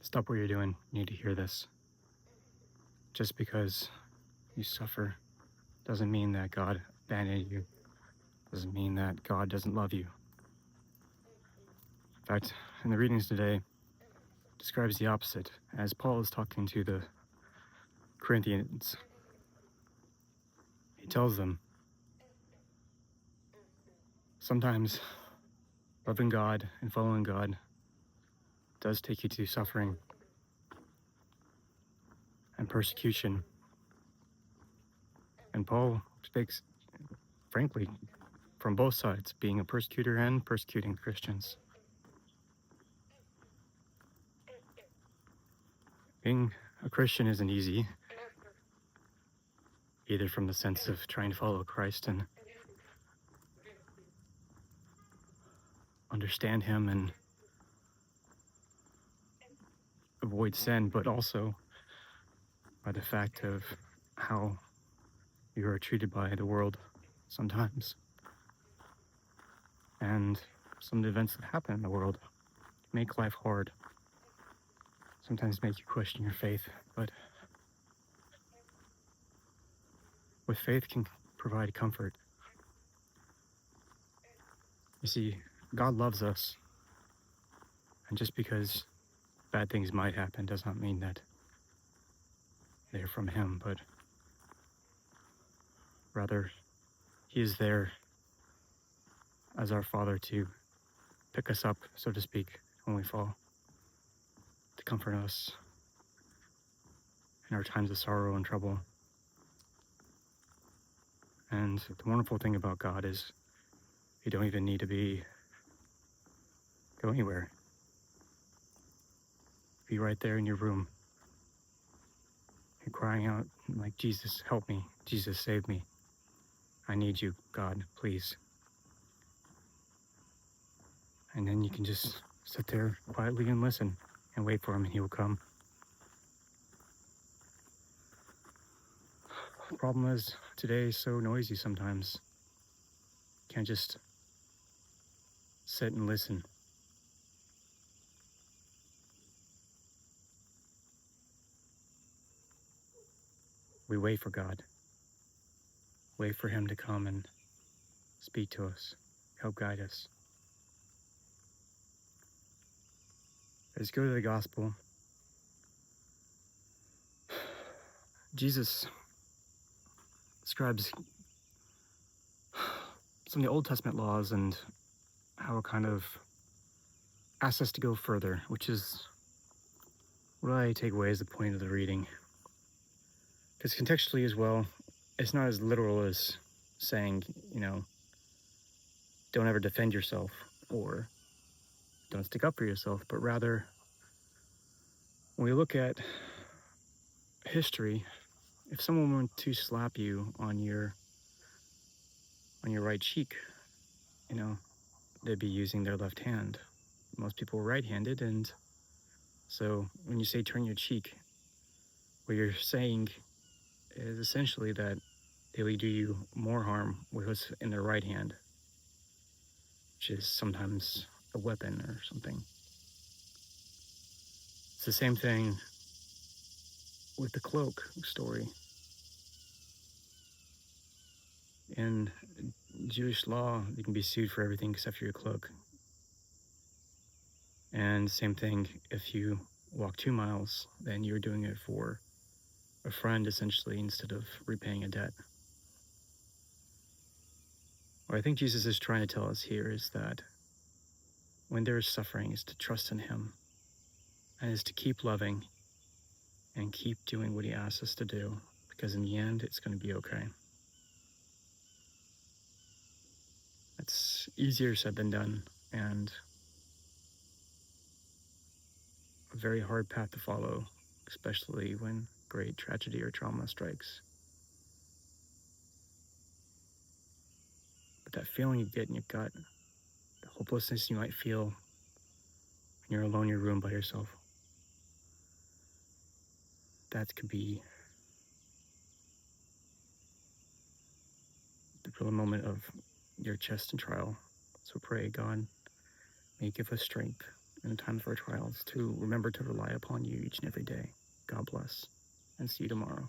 Stop what you're doing. You need to hear this. Just because you suffer doesn't mean that God abandoned you. Doesn't mean that God doesn't love you. In fact, in the readings today, it describes the opposite, as Paul is talking to the Corinthians. He tells them, sometimes loving God and following God does take you to suffering and persecution. And Paul speaks, frankly, from both sides, being a persecutor and persecuting Christians. Being a Christian isn't easy, either from the sense of trying to follow Christ and understand Him and avoid sin, but also by the fact of how you are treated by the world sometimes. And some of the events that happen in the world make life hard. Sometimes make you question your faith, but with faith can provide comfort. You see, God loves us, and just because bad things might happen does not mean that they're from Him, but rather He is there as our Father to pick us up, so to speak, when we fall, to comfort us in our times of sorrow and trouble. And the wonderful thing about God is you don't even need to go anywhere. Be right there in your room. You're crying out like, Jesus, help me. Jesus, save me. I need you, God, please. And then you can just sit there quietly and listen and wait for Him, and He will come. The problem is, today is so noisy sometimes. You can't just sit and listen. We wait for God. Wait for Him to come and speak to us, help guide us. Let's go to the gospel. Jesus describes some of the Old Testament laws and how it kind of asks us to go further, which is what I take away as the point of the reading. Because contextually as well, it's not as literal as saying, don't ever defend yourself or don't stick up for yourself, but rather when we look at history, if someone were to slap you on your right cheek, they'd be using their left hand. Most people are right-handed, and so when you say turn your cheek, what you're saying is essentially that they will do you more harm with what's in their right hand, which is sometimes a weapon or something. It's the same thing with the cloak story. In Jewish law, you can be sued for everything except for your cloak. And same thing, if you walk 2 miles, then you're doing it for a friend, essentially, instead of repaying a debt. What I think Jesus is trying to tell us here is that when there is suffering, is to trust in Him, and is to keep loving and keep doing what He asks us to do, because in the end, it's going to be okay. It's easier said than done, and a very hard path to follow, especially when great tragedy or trauma strikes. But that feeling you get in your gut, the hopelessness you might feel when you're alone in your room by yourself, that could be the real moment of your test and trial. So pray, God, may you give us strength in the times of our trials, to remember to rely upon you each and every day. God bless, and see you tomorrow.